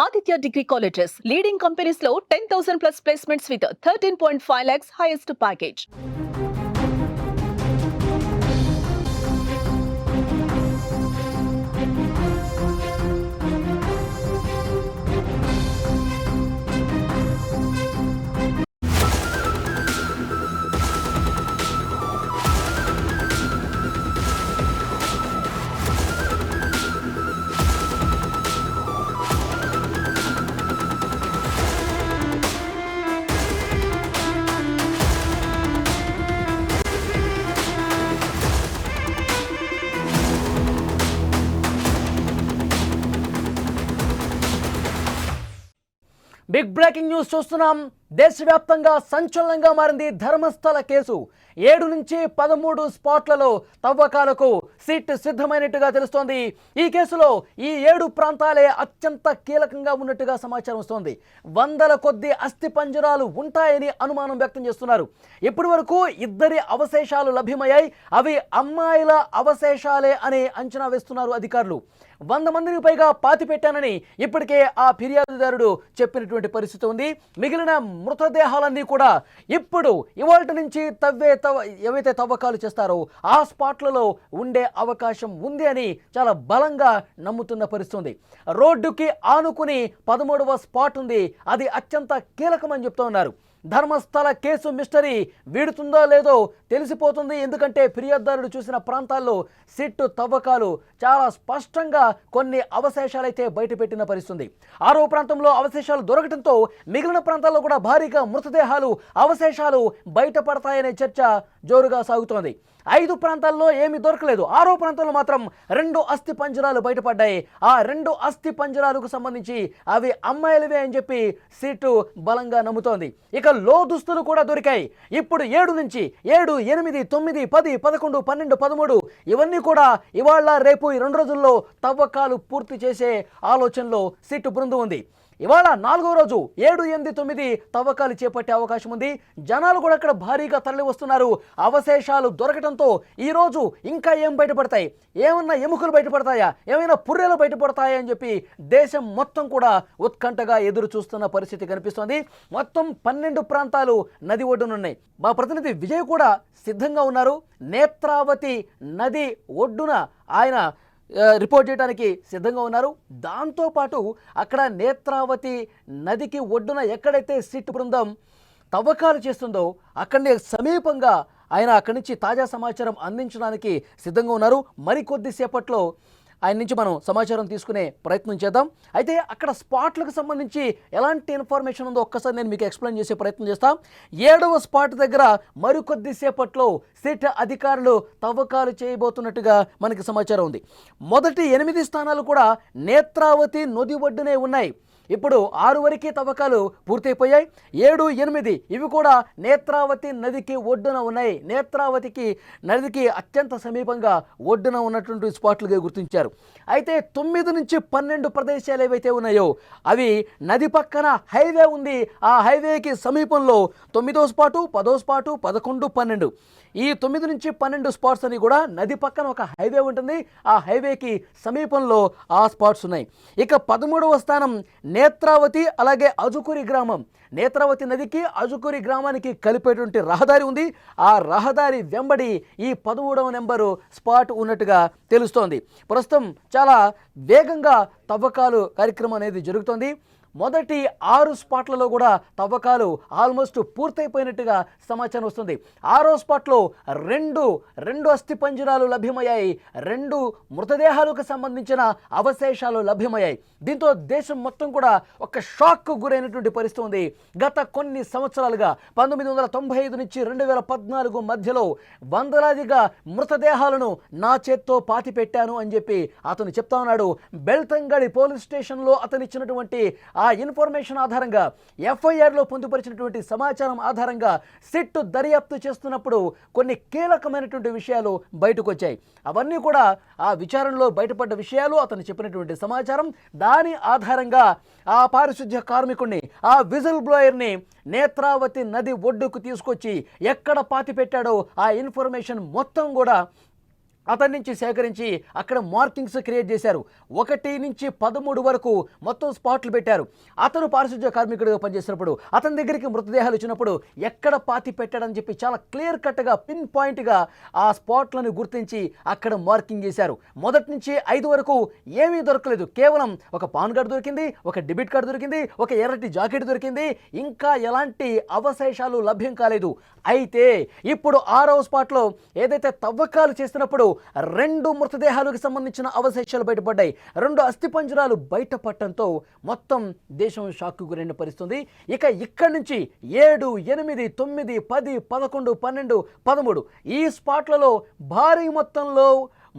Aditya Degree Colleges, leading companies lo 10,000 plus placements with 13.5 lakhs highest package. Big breaking news చూస్తున్నాం. దేశవ్యాప్తంగా సంచలనంగా మారింది Dharmasthala case. 7 నుంచి 13 స్పాట్లలో తవ్వకాలకు SIT సిద్ధమైనట్టుగా తెలుస్తోంది. ఈ కేసులో ఈ 7 ప్రాంతాలే అత్యంత కీలకంగా ఉన్నట్టుగా సమాచారం వస్తోంది. వందల కొద్ది అస్థి పంజరాలు ఉంటాయని అనుమానం వ్యక్తం చేస్తున్నారు. ఇప్పటి వరకు 2 అవశేషాలు లభ్యమయ్యాయి. అవి అమ్మాయిల అవశేషాలే అని అంచనా వేస్తున్నారు అధికారులు. 100 మందికి పైగా పాతి పెట్టానని ఇప్పటికే ఆ ఫిర్యాదుదారుడు చెప్పినటువంటి పరిస్థితి ఉంది. మిగిలిన మృతదేహాలన్నీ కూడా ఇప్పుడు ఇవాల్టి నుంచి ఏవైతే తవ్వకాలు చేస్తారో ఆ స్పాట్లలో ఉండే అవకాశం ఉంది అని చాలా బలంగా నమ్ముతున్న పరిస్థితి. రోడ్డుకి ఆనుకుని 13వ స్పాట్ ఉంది. అది అత్యంత కీలకమని చెప్తూ ఉన్నారు. ధర్మస్థల కేసు మిస్టరీ వీడుతుందో లేదో తెలిసిపోతుంది. ఎందుకంటే ఫిర్యాదుదారుడు చూసిన ప్రాంతాల్లో సిట్టు తవ్వకాలు చాలా స్పష్టంగా కొన్ని అవశేషాలైతే బయటపెట్టిన పరిస్థితి. 6వ ప్రాంతంలో అవశేషాలు దొరకడంతో మిగిలిన ప్రాంతాల్లో కూడా భారీగా మృతదేహాలు అవశేషాలు బయటపడతాయనే చర్చ జోరుగా సాగుతోంది. 5 ప్రాంతాల్లో ఏమీ దొరకలేదు. 6వ ప్రాంతంలో మాత్రం 2 అస్థి పంజరాలు బయటపడ్డాయి. ఆ 2 అస్థి పంజరాలకు సంబంధించి అవి అమ్మాయిలవే అని చెప్పి సిట్టు బలంగా నమ్ముతోంది. ఇక లోదుస్తులు కూడా దొరికాయి. ఇప్పుడు 7 నుంచి 7, 8, 9, 10, 11, 12, 13 ఇవన్నీ కూడా ఇవాళ రేపు ఈ 2 రోజుల్లో తవ్వకాలు పూర్తి చేసే ఆలోచనలో సిట్టు బృందం ఉంది. ఇవాళ 4వ రోజు 7, 8, 9 తవ్వకాలు చేపట్టే అవకాశం ఉంది. జనాలు కూడా అక్కడ భారీగా తరలి వస్తున్నారు. అవశేషాలు దొరకడంతో ఈరోజు ఇంకా ఏం బయటపడతాయి, ఏమన్నా ఎముకలు బయటపడతాయా, ఏమైనా పుర్రెలు బయటపడతాయా అని చెప్పి దేశం మొత్తం కూడా ఉత్కంఠగా ఎదురు చూస్తున్న పరిస్థితి కనిపిస్తోంది. మొత్తం 12 ప్రాంతాలు నది ఒడ్డునున్నాయి. మా ప్రతినిధి విజయ్ కూడా సిద్ధంగా ఉన్నారు. నేత్రావతి నది ఒడ్డున ఆయన రిపోర్ట్ చేయడానికి సిద్ధంగా ఉన్నారు. దాంతోపాటు అక్కడ నేత్రావతి నదికి ఒడ్డున ఎక్కడైతే సిట్ బృందం తవ్వకాలు చేస్తుందో అక్కడనే సమీపంగా ఆయన అక్కడి నుంచి తాజా సమాచారం అందించడానికి సిద్ధంగా ఉన్నారు. మరికొద్ది సేపట్లో ఆయన నుంచి మనం సమాచారం తీసుకునే ప్రయత్నం చేద్దాం. అయితే అక్కడ స్పాట్లకు సంబంధించి ఎలాంటి ఇన్ఫర్మేషన్ ఉందో ఒక్కసారి నేను మీకు ఎక్స్ప్లెయిన్ చేసే ప్రయత్నం చేస్తాం. 7వ స్పాట్ దగ్గర మరికొద్ది సేపట్లో సిట్ అధికారులు తవ్వకాలు చేయబోతున్నట్టుగా మనకి సమాచారం ఉంది. మొదటి 8 స్థానాలు కూడా నేత్రావతి నది ఒడ్డునే ఉన్నాయి. ఇప్పుడు 6 వరకు తవ్వకాలు పూర్తయిపోయాయి. 7, 8 ఇవి కూడా నేత్రావతి నదికి ఒడ్డున ఉన్నాయి. నేత్రావతికి నదికి అత్యంత సమీపంగా ఒడ్డున ఉన్నటువంటి స్పాట్లుగా గుర్తించారు. అయితే 9 నుంచి 12 ప్రదేశాలు ఏవైతే ఉన్నాయో అవి నది పక్కన హైవే ఉంది. ఆ హైవేకి సమీపంలో 9వ స్పాటు, 10వ స్పాటు, 11, 12 ఈ 9 నుంచి 12 స్పాట్స్ అని కూడా నది పక్కన ఒక హైవే ఉంటుంది. ఆ హైవేకి సమీపంలో ఆ స్పాట్స్ ఉన్నాయి. ఇక 13వ స్థానం నేత్రావతి, అలాగే అజుకురి గ్రామం. నేత్రావతి నదికి అజుకురి గ్రామానికి కలిపేటువంటి రహదారి ఉంది. ఆ రహదారి వెంబడి ఈ 13వ నెంబరు స్పాట్ ఉన్నట్టుగా తెలుస్తోంది. ప్రస్తుతం చాలా వేగంగా తవ్వకాలు కార్యక్రమం అనేది జరుగుతోంది. మొదటి 6 స్పాట్లలో కూడా తవ్వకాలు ఆల్మోస్ట్ పూర్తయిపోయినట్టుగా సమాచారం వస్తుంది. 6వ స్పాట్లో 2 అస్థి పంజరాలు లభ్యమయ్యాయి. 2 మృతదేహాలకు సంబంధించిన అవశేషాలు లభ్యమయ్యాయి. దీంతో దేశం మొత్తం కూడా ఒక షాక్కు గురైనటువంటి పరిస్థితి ఉంది. గత కొన్ని సంవత్సరాలుగా 1995 నుంచి 2014 మధ్యలో వందలాదిగా మృతదేహాలను నా చేత్తో పాతి పెట్టాను అని చెప్పి అతను చెప్తా ఉన్నాడు. బెల్తంగడి పోలీస్ స్టేషన్లో అతను ఇచ్చినటువంటి ఆ ఇన్ఫర్మేషన్ ఆధారంగా ఎఫ్ఐఆర్లో పొందుపరిచినటువంటి సమాచారం ఆధారంగా సిట్ దర్యాప్తు చేస్తున్నప్పుడు కొన్ని కీలకమైనటువంటి విషయాలు బయటకు వచ్చాయి. అవన్నీ కూడా ఆ విచారణలో బయటపడ్డ విషయాలు, అతను చెప్పినటువంటి సమాచారం. దాని ఆధారంగా ఆ పారిశుద్ధ్య కార్మికుడిని, ఆ విజిల్ బ్లోయర్ని నేత్రావతి నది ఒడ్డుకు తీసుకొచ్చి ఎక్కడ పాతి పెట్టాడో ఆ ఇన్ఫర్మేషన్ మొత్తం కూడా అతని నుంచి సేకరించి అక్కడ మార్కింగ్స్ క్రియేట్ చేశారు. 1 నుంచి 13 వరకు మొత్తం స్పాట్లు పెట్టారు. అతను పారిశుధ్య కార్మికుడిగా పనిచేసినప్పుడు అతని దగ్గరికి మృతదేహాలు వచ్చినప్పుడు ఎక్కడ పాతి పెట్టాడని చెప్పి చాలా క్లియర్ కట్గా పిన్ పాయింట్గా ఆ స్పాట్లను గుర్తించి అక్కడ మార్కింగ్ చేశారు. మొదటి నుంచి 5 వరకు ఏమీ దొరకలేదు. కేవలం ఒక పాన్ కార్డు దొరికింది, ఒక డెబిట్ కార్డు దొరికింది, ఒక ఎర్రటి జాకెట్ దొరికింది. ఇంకా ఎలాంటి అవశేషాలు లభ్యం కాలేదు. అయితే ఇప్పుడు 6వ స్పాట్లో ఏదైతే తవ్వకాలు చేస్తున్నప్పుడు 2 మృతదేహాలకు సంబంధించిన అవశేషాలు బయటపడ్డాయి. 2 అస్థిపంజరాలు బయటపడటంతో మొత్తం దేశం షాక్కు గురైన పరిస్థితుంది. ఇక ఇక్కడి నుంచి 7, 8, 9, 10, 11, 12, 13 ఈ స్పాట్లలో భారీ మొత్తంలో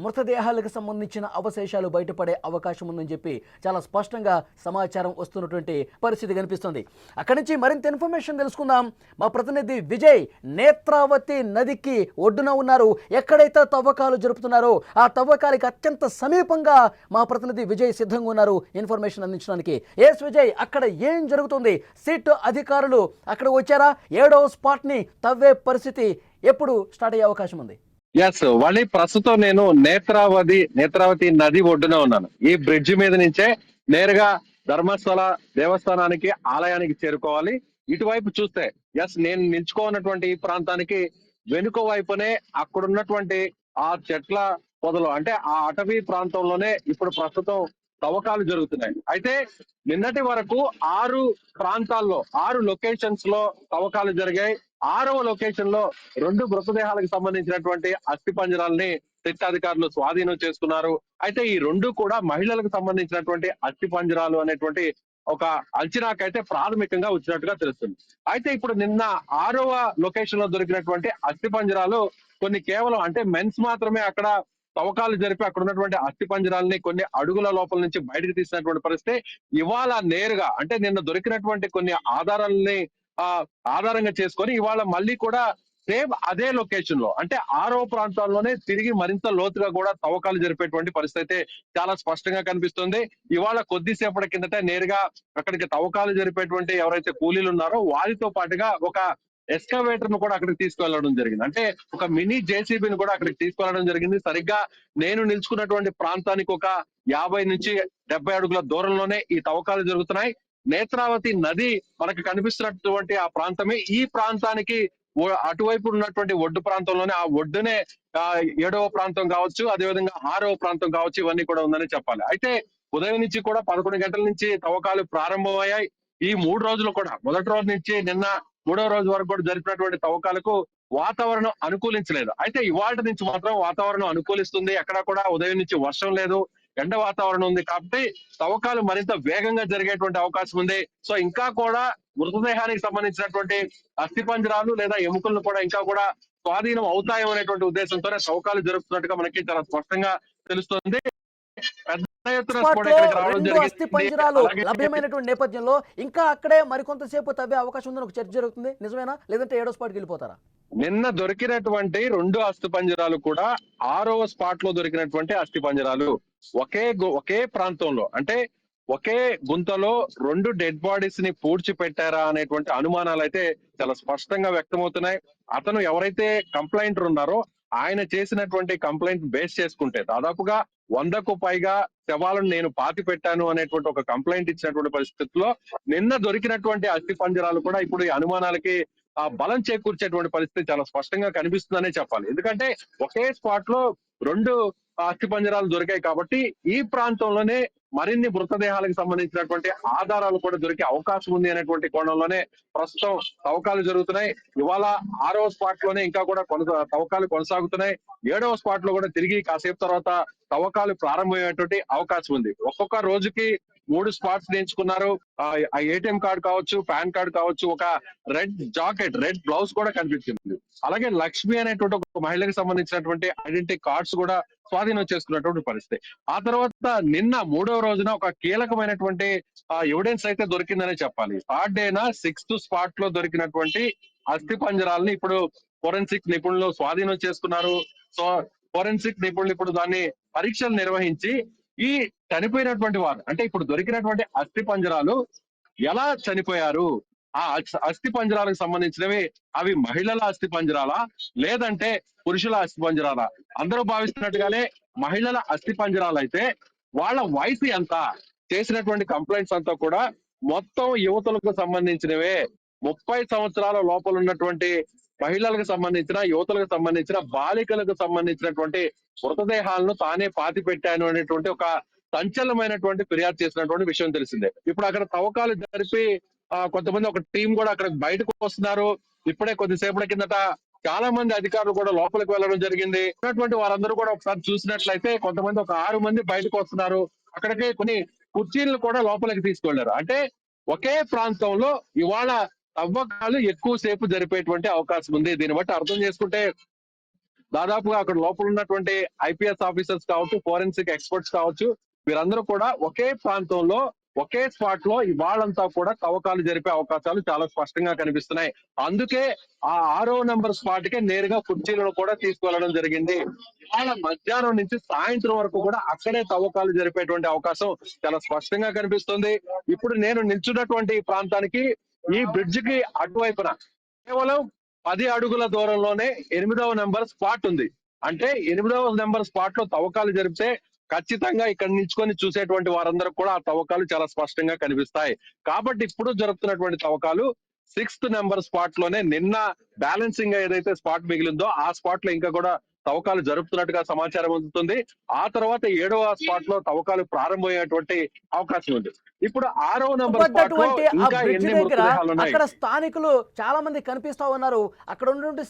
మృతదేహాలకు సంబంధించిన అవశేషాలు బయటపడే అవకాశం ఉందని చెప్పి చాలా స్పష్టంగా సమాచారం వస్తున్నటువంటి పరిస్థితి కనిపిస్తుంది. అక్కడి నుంచి మరింత ఇన్ఫర్మేషన్ తెలుసుకుందాం. మా ప్రతినిధి విజయ్ నేత్రావతి నదికి ఒడ్డున ఉన్నారు. ఎక్కడైతే తవ్వకాలు జరుపుతున్నారో ఆ తవ్వకాలకి అత్యంత సమీపంగా మా ప్రతినిధి విజయ్ సిద్ధంగా ఉన్నారు ఇన్ఫర్మేషన్ అందించడానికి. ఎస్ విజయ్, అక్కడ ఏం జరుగుతుంది? సిట్ అధికారులు అక్కడ వచ్చారా? 7వ స్పాట్ని తవ్వే పరిస్థితి ఎప్పుడు స్టార్ట్ అయ్యే అవకాశం ఉంది? ఎస్ వాళ్ళి ప్రస్తుతం నేను నేత్రావతి నది ఒడ్డున ఉన్నాను. ఈ బ్రిడ్జి మీద నుంచే నేరుగా ధర్మస్థల దేవస్థానానికి ఆలయానికి చేరుకోవాలి. ఇటువైపు చూస్తే నేను నిల్చుకోనటువంటి ఈ ప్రాంతానికి వెనుక వైపునే అక్కడున్నటువంటి ఆ చెట్ల పొదలు, అంటే ఆ అటవీ ప్రాంతంలోనే ఇప్పుడు ప్రస్తుతం తవ్వకాలు జరుగుతున్నాయి. అయితే నిన్నటి వరకు 6 ప్రాంతాల్లో 6 లొకేషన్స్ లో తవ్వకాలు జరిగాయి. 6వ లొకేషన్ లో 2 మృతదేహాలకు సంబంధించినటువంటి అస్థి పంజరాలని అధికారులు స్వాధీనం చేసుకున్నారు. అయితే ఈ 2 కూడా మహిళలకు సంబంధించినటువంటి అస్థి పంజరాలు అనేటువంటి ఒక అంచనాకైతే ప్రాథమికంగా వచ్చినట్టుగా తెలుస్తుంది. అయితే ఇప్పుడు నిన్న 6వ లొకేషన్ లో దొరికినటువంటి అస్థి పంజరాలు కొన్ని కేవలం అంటే మెన్స్ మాత్రమే అక్కడ తవ్వకాలు జరిపి అక్కడ ఉన్నటువంటి అస్థి పంజరాలని కొన్ని అడుగుల లోపల నుంచి బయటకు తీసినటువంటి పరిస్థితి. ఇవాళ నేరుగా అంటే నిన్న దొరికినటువంటి కొన్ని ఆధారాలని ఆధారంగా చేసుకొని ఇవాళ మళ్ళీ కూడా సేమ్ అదే లొకేషన్ లో అంటే 6వ ప్రాంతాల్లోనే తిరిగి మరింత లోతుగా కూడా తవ్వకాలు జరిపేటువంటి పరిస్థితి అయితే చాలా స్పష్టంగా కనిపిస్తుంది. ఇవాళ కొద్దిసేపటి కిందట నేరుగా అక్కడికి తవ్వకాలు జరిపేటువంటి ఎవరైతే కూలీలు ఉన్నారో వారితో పాటుగా ఒక ఎస్కవేటర్ ను కూడా అక్కడికి తీసుకువెళ్ళడం జరిగింది. అంటే ఒక మినీ జేసీబీని కూడా అక్కడికి తీసుకువెళ్ళడం జరిగింది. సరిగ్గా నేను నిల్చుకున్నటువంటి ప్రాంతానికి ఒక 50 నుంచి 70 అడుగుల దూరంలోనే ఈ తవ్వకాలు జరుగుతున్నాయి. నేత్రావతి నది మనకు కనిపిస్తున్నటువంటి ఆ ప్రాంతమే. ఈ ప్రాంతానికి అటువైపు ఉన్నటువంటి ఒడ్డు ప్రాంతంలోనే ఆ ఒడ్డునే 7వ ప్రాంతం కావచ్చు, అదేవిధంగా 6వ ప్రాంతం కావచ్చు, ఇవన్నీ కూడా ఉందని చెప్పాలి. అయితే ఉదయం నుంచి కూడా 11 గంటల నుంచి తవ్వకాలు ప్రారంభమయ్యాయి. ఈ 3 రోజులు కూడా మొదటి రోజు నుంచి నిన్న 3వ రోజు వరకు కూడా జరిపినటువంటి తవ్వకాలకు వాతావరణం అనుకూలించలేదు. అయితే ఇవాళ నుంచి మాత్రం వాతావరణం అనుకూలిస్తుంది. ఎక్కడ కూడా ఉదయం నుంచి వర్షం లేదు, ఎండ వాతావరణం ఉంది. కాబట్టి తవ్వకాలు మరింత వేగంగా జరిగేటువంటి అవకాశం ఉంది. సో ఇంకా కూడా మృతదేహానికి సంబంధించినటువంటి అస్థిపంజరాలు లేదా ఎముకలను కూడా ఇంకా కూడా స్వాధీనం అవుతాయనేటువంటి ఉద్దేశంతోనే తవ్వకాలు జరుపుతున్నట్టుగా మనకి చాలా స్పష్టంగా తెలుస్తుంది. పెద్ద ఎత్తున కూడా స్పాట్లో ఇక్కడికి రావడం 2 అస్థి జరిగింది. పంజరాలు అలాగే లభ్యమైనటువంటి నేపథ్యంలో ఇంకా అక్కడే మరికొంతసేపు తవ్వే అవకాశం ఉందని ఒక చర్చ జరుగుతుంది. నిజమేనా? లేదంటే 7వ స్పాట్కి వెళ్ళిపోతారా? నిన్న దొరికినటువంటి 2 అస్థి పంజరాలు కూడా 6వ స్పాట్ లో దొరికినటువంటి అస్థి పంజరాలు. ఒకే ప్రాంతంలో అంటే ఒకే గుంతలో 2 డెడ్ బాడీస్ ని పూడ్చి పెట్టారా అనేటువంటి అనుమానాలు అయితే చాలా స్పష్టంగా వ్యక్తమవుతున్నాయి. అతను ఎవరైతే కంప్లైంటర్ ఉన్నారో ఆయన చేసినటువంటి కంప్లైంట్ బేస్ చేసుకుంటే దాదాపుగా 100కు పైగా శవాలను నేను పాతి పెట్టాను అనేటువంటి ఒక కంప్లైంట్ ఇచ్చినటువంటి పరిస్థితుల్లో నిన్న దొరికినటువంటి అస్థి పంజరాలు కూడా ఇప్పుడు ఈ అనుమానాలకి బలం చేకూర్చేటువంటి పరిస్థితి చాలా స్పష్టంగా కనిపిస్తుందనే చెప్పాలి. ఎందుకంటే ఒకే స్పాట్ లో 2 అస్థి పంజరాలు దొరికాయి కాబట్టి ఈ ప్రాంతంలోనే మరిన్ని మృతదేహాలకు సంబంధించినటువంటి ఆధారాలు కూడా దొరికే అవకాశం ఉంది అనేటువంటి కోణంలోనే ప్రస్తుతం తవ్వకాలు జరుగుతున్నాయి. ఇవాళ 6వ స్పాట్ లోనే ఇంకా కూడా తవ్వకాలు కొనసాగుతున్నాయి. 7వ స్పాట్ లో కూడా తిరిగి కాసేపు తర్వాత తవ్వకాలు ప్రారంభమయ్యేటువంటి అవకాశం ఉంది. ఒక్కొక్క రోజుకి 3 స్పాట్స్ ఎంచుకున్నారు. ఆ ఏటీఎం కార్డు కావచ్చు, పాన్ కార్డు కావచ్చు, ఒక రెడ్ జాకెట్, రెడ్ బ్లౌజ్ కూడా కనిపించింది. అలాగే లక్ష్మి అనేటువంటి ఒక మహిళకి సంబంధించినటువంటి ఐడెంటిటీ కార్డ్స్ కూడా స్వాధీనం చేసుకున్నటువంటి పరిస్థితి. ఆ తర్వాత నిన్న 3వ రోజున ఒక కీలకమైనటువంటి ఎవిడెన్స్ అయితే దొరికిందనే చెప్పాలి. 3rd డేన 6th స్పాట్ లో దొరికినటువంటి అస్థి పంజరాలని ఇప్పుడు ఫోరెన్సిక్ నిపుణులు స్వాధీనం చేసుకున్నారు. సో ఫోరెన్సిక్ నిపుణులు ఇప్పుడు దాన్ని పరీక్షలు నిర్వహించి ఈ చనిపోయినటువంటి వారు అంటే ఇప్పుడు దొరికినటువంటి అస్థి పంజరాలు ఎలా చనిపోయారు, ఆ అస్థి పంజరాలకు సంబంధించినవి అవి మహిళల అస్థి పంజరాలా లేదంటే పురుషుల అస్థి పంజరాలా? అందరూ భావిస్తున్నట్టుగానే మహిళల అస్థి పంజరాలు అయితే వాళ్ళ వయసు ఎంత, చేసినటువంటి కంప్లైంట్స్ అంతా కూడా మొత్తం యువతులకు సంబంధించినవే. 30 సంవత్సరాల లోపల ఉన్నటువంటి మహిళలకు సంబంధించిన, యువతులకు సంబంధించిన, బాలికలకు సంబంధించినటువంటి మృతదేహాలను తానే పాతి పెట్టాను అనేటువంటి ఒక సంచలనమైనటువంటి ఫిర్యాదు చేసినటువంటి విషయం తెలిసిందే. ఇప్పుడు అక్కడ తవ్వకాలు జరిపి కొంతమంది ఒక టీం కూడా అక్కడ బయటకు వస్తున్నారు. ఇప్పుడే కొద్దిసేపటి కిందట చాలా మంది అధికారులు కూడా లోపలికి వెళ్ళడం జరిగింది. ఉన్నటువంటి వారందరూ కూడా ఒకసారి చూసినట్లయితే కొంతమంది ఒక 6 మంది బయటకు వస్తున్నారు. అక్కడికి కొన్ని కుర్చీలను కూడా లోపలికి తీసుకెళ్లారు. అంటే ఒకే ప్రాంతంలో ఇవాళ తవ్వకాలు ఎక్కువ సేపు జరిపేటువంటి అవకాశం ఉంది. దీన్ని బట్టి అర్థం చేసుకుంటే దాదాపుగా అక్కడ లోపల ఉన్నటువంటి ఐపీఎస్ ఆఫీసర్స్ కావచ్చు, ఫోరెన్సిక్ ఎక్స్పర్ట్స్ కావచ్చు, వీరందరూ కూడా ఒకే ప్రాంతంలో ఒకే స్పాట్ లో ఇవాళంతా కూడా తవ్వకాలు జరిపే అవకాశాలు చాలా స్పష్టంగా కనిపిస్తున్నాయి. అందుకే ఆ 6వ నెంబర్ స్పాట్ కే నేరుగా కుర్చీలను కూడా తీసుకువెళ్ళడం జరిగింది. ఇవాళ మధ్యాహ్నం నుంచి సాయంత్రం వరకు కూడా అక్కడే తవ్వకాలు జరిపేటువంటి అవకాశం చాలా స్పష్టంగా కనిపిస్తుంది. ఇప్పుడు నేను నిల్చున్నటువంటి ప్రాంతానికి ఈ బ్రిడ్జ్ కి అటువైపున కేవలం 10 అడుగుల దూరంలోనే 8వ నెంబర్ స్పాట్ ఉంది. అంటే 8వ నెంబర్ స్పాట్ లో తవ్వకాలు జరిపితే ఖచ్చితంగా ఇక్కడ నిల్చుకొని చూసేటువంటి వారందరూ కూడా ఆ తవ్వకాలు చాలా స్పష్టంగా కనిపిస్తాయి. కాబట్టి ఇప్పుడు జరుపుతున్నటువంటి తవ్వకాలు 6th నెంబర్ స్పాట్ లోనే నిన్న బ్యాలెన్సింగ్ ఏదైతే స్పాట్ మిగిలిందో ఆ స్పాట్ లో ఇంకా కూడా తవ్వకాలు జరుపుతున్నట్టుగా సమాచారం అందుతుంది. ఆ తర్వాత 7వ స్పాట్ లో తవ్వకాలు ప్రారంభమయ్యేటువంటి అవకాశం ఉంది. ఇప్పుడు 6వ నెంబర్ స్పాట్ లో పడ్డటువంటి ఆ ఇంకా బ్రిడ్జ్ ఎన్ని దగ్గర మృతదేహాలు ఉన్నాయి? అక్కడ స్థానికులు చాలా మంది కనిపిస్తా ఉన్నారు. అక్కడ ఉన్నటువంటి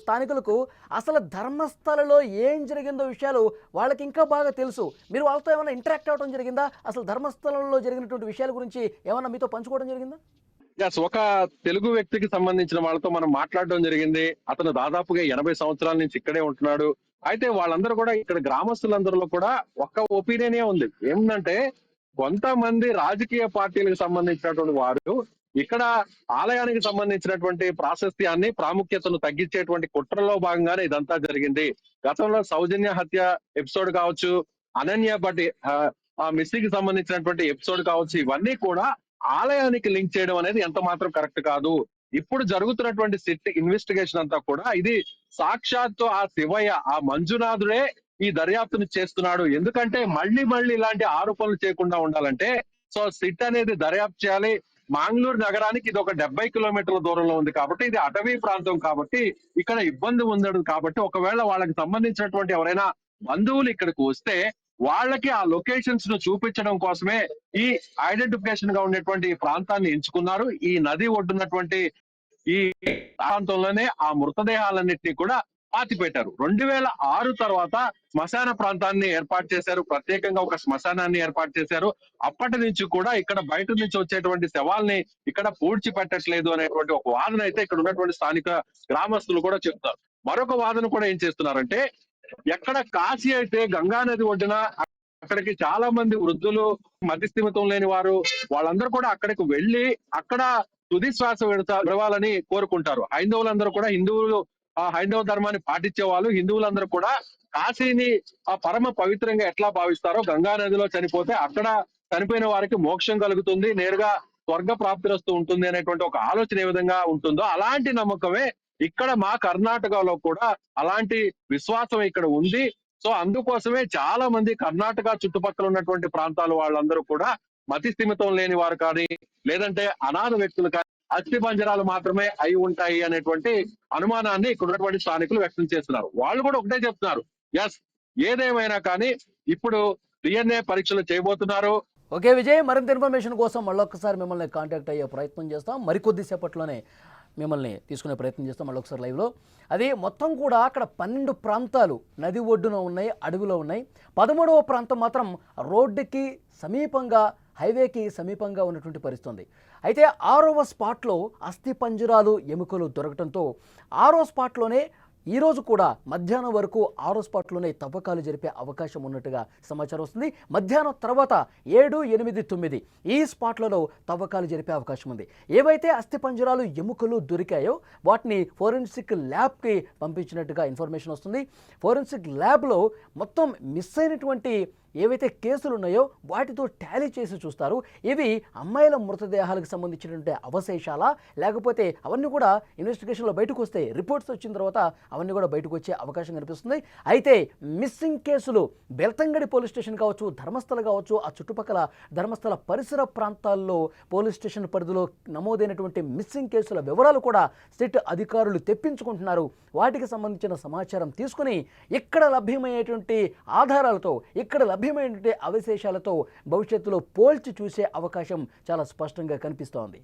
స్థానికులకు అసలు ధర్మస్థలలో ఏం జరిగిందో విషయాలు వాళ్ళకి ఇంకా బాగా తెలుసు. మీరు వాళ్ళతో ఏమైనా ఇంటరాక్ట్ అవ్వడం జరిగిందా? అసలు ధర్మస్థలంలో జరిగినటువంటి విషయాల గురించి ఏమైనా మీతో పంచుకోవడం జరిగిందా? ఒక తెలుగు వ్యక్తికి సంబంధించిన వాళ్ళతో మనం మాట్లాడడం జరిగింది. అతను దాదాపుగా 80 సంవత్సరాల నుంచి ఇక్కడే ఉంటున్నాడు. అయితే వాళ్ళందరూ కూడా ఇక్కడ గ్రామస్తులందరిలో కూడా ఒక్క ఒపీనియనే ఉంది. ఏమిటంటే కొంతమంది రాజకీయ పార్టీలకు సంబంధించినటువంటి వారు ఇక్కడ ఆలయానికి సంబంధించినటువంటి ప్రాశస్త్యాన్ని, ప్రాముఖ్యతను తగ్గించేటువంటి కుట్రలో భాగంగానే ఇదంతా జరిగింది. గతంలో సౌజన్య హత్య ఎపిసోడ్ కావచ్చు, అనన్య భట్ ఆ మిస్సింగ్ సంబంధించినటువంటి ఎపిసోడ్ కావచ్చు, ఇవన్నీ కూడా ఆలయానికి లింక్ చేయడం అనేది ఎంత మాత్రం కరెక్ట్ కాదు. ఇప్పుడు జరుగుతున్నటువంటి సిట్ ఇన్వెస్టిగేషన్ అంతా కూడా ఇది సాక్షాత్తు ఆ శివయ్య, ఆ మంజునాథుడే ఈ దర్యాప్తుని చేస్తున్నాడు. ఎందుకంటే మళ్ళీ మళ్ళీ ఇలాంటి ఆరోపణలు చేయకుండా ఉండాలంటే సిట్ అనేది దర్యాప్తు చేయాలి. మాంగ్లూరు నగరానికి ఇది ఒక 70 కిలోమీటర్ల దూరంలో ఉంది కాబట్టి ఇది అటవీ ప్రాంతం కాబట్టి ఇక్కడ ఇబ్బంది ఉండదు. కాబట్టి ఒకవేళ వాళ్ళకి సంబంధించినటువంటి ఎవరైనా బంధువులు ఇక్కడికి వస్తే వాళ్ళకి ఆ లొకేషన్స్ ను చూపించడం కోసమే ఈ ఐడెంటిఫికేషన్ గా ఉండేటువంటి ప్రాంతాన్ని ఎంచుకున్నారు. ఈ నది ఒడ్డున్నటువంటి ఈ ప్రాంతంలోనే ఆ మృతదేహాలన్నింటినీ కూడా పాతి పెట్టారు. 2006 తర్వాత శ్మశాన ప్రాంతాన్ని ఏర్పాటు చేశారు. ప్రత్యేకంగా ఒక శ్మశానాన్ని ఏర్పాటు చేశారు. అప్పటి నుంచి కూడా ఇక్కడ బయట నుంచి వచ్చేటువంటి శవాల్ని ఇక్కడ పూడ్చి పెట్టట్లేదు అనేటువంటి ఒక వాదన అయితే ఇక్కడ ఉన్నటువంటి స్థానిక గ్రామస్తులు కూడా చెప్తారు. మరొక వాదన కూడా ఏం చేస్తున్నారంటే ఎక్కడ కాశీ అయితే గంగా నది ఒడ్డున అక్కడికి చాలా మంది వృద్ధులు, మతిస్థిమితం లేని వారు, వాళ్ళందరూ కూడా అక్కడికి వెళ్ళి అక్కడ తుది శ్వాస విడవాలని కోరుకుంటారు. హైందవులందరూ కూడా హైందవ ధర్మాన్ని పాటించే వాళ్ళు హిందువులందరూ కూడా కాశీని ఆ పరమ పవిత్రంగా ఎట్లా భావిస్తారో గంగా నదిలో చనిపోతే అక్కడ చనిపోయిన వారికి మోక్షం కలుగుతుంది, నేరుగా స్వర్గ ప్రాప్తిరస్తూ ఉంటుంది అనేటువంటి ఒక ఆలోచన ఏ విధంగా ఉంటుందో అలాంటి నమ్మకమే ఇక్కడ మా కర్ణాటకలో కూడా అలాంటి విశ్వాసం ఇక్కడ ఉంది. అందుకోసమే చాలా మంది కర్ణాటక చుట్టుపక్కల ఉన్నటువంటి ప్రాంతాల వాళ్ళందరూ కూడా మతి స్థిమితం లేని వారు కానీ లేదంటే అనాథ వ్యక్తులు కానీ అస్థి పంజరాలు మాత్రమే అయి ఉంటాయి అనేటువంటి అనుమానాన్ని ఇక్కడ ఉన్నటువంటి స్థానికులు వ్యక్తం చేస్తున్నారు. వాళ్ళు కూడా ఒకటే చెప్తున్నారు, ఎస్ ఏదేమైనా కానీ ఇప్పుడు DNA పరీక్షలు చేయబోతున్నారు. ఓకే విజయ్, మరింత ఇన్ఫర్మేషన్ కోసం మళ్ళొకసారి మిమ్మల్ని కాంటాక్ట్ అయ్యే ప్రయత్నం చేస్తాం. మరికొద్ది సేపట్లోనే మిమ్మల్ని తీసుకునే ప్రయత్నం చేస్తాం మళ్ళొకసారి లైవ్లో. అది మొత్తం కూడా అక్కడ 12 ప్రాంతాలు నది ఒడ్డున ఉన్నాయి, అడవిలో ఉన్నాయి. 13వ ప్రాంతం మాత్రం రోడ్డుకి సమీపంగా, హైవేకి సమీపంగా ఉన్నటువంటి పరిస్థితి. అయితే 6వ స్పాట్లో అస్థి పంజరాలు, ఎముకలు దొరకడంతో 6వ స్పాట్లోనే ఈరోజు కూడా మధ్యాహ్నం వరకు 6వ స్పాట్లోనే తవ్వకాలు జరిపే అవకాశం ఉన్నట్టుగా సమాచారం వస్తుంది. మధ్యాహ్నం తర్వాత 7, 8, 9 ఈ స్పాట్లలో తవ్వకాలు జరిపే అవకాశం ఉంది. ఏవైతే అస్థి పంజరాలు, ఎముకలు దొరికాయో వాటిని ఫోరెన్సిక్ ల్యాబ్కి పంపించినట్టుగా ఇన్ఫర్మేషన్ వస్తుంది. ఫోరెన్సిక్ ల్యాబ్లో మొత్తం మిస్ అయినటువంటి ఏవైతే కేసులు ఉన్నాయో వాటితో టాలీ చేసి చూస్తారు. ఇవి అమ్మాయిల మృతదేహాలకు సంబంధించినటువంటి అవశేషాలా, లేకపోతే అవన్నీ కూడా ఇన్వెస్టిగేషన్లో బయటకు వస్తే రిపోర్ట్స్ వచ్చిన తర్వాత అవన్నీ కూడా బయటకు వచ్చే అవకాశం కనిపిస్తుంది. అయితే మిస్సింగ్ కేసులు బెల్తంగడి పోలీస్ స్టేషన్ కావచ్చు, ధర్మస్థల కావచ్చు, ఆ చుట్టుపక్కల ధర్మస్థల పరిసర ప్రాంతాల్లో పోలీస్ స్టేషన్ పరిధిలో నమోదైనటువంటి మిస్సింగ్ కేసుల వివరాలు కూడా సిట్ అధికారులు తెప్పించుకుంటున్నారు. వాటికి సంబంధించిన సమాచారం తీసుకుని ఇక్కడ లభ్యమయ్యేటువంటి ఆధారాలతో, ఇక్కడ లభ్యమైనటువంటి అవశేషాలతో భవిష్యత్తులో పోల్చి చూసే అవకాశం చాలా స్పష్టంగా కనిపిస్తోంది.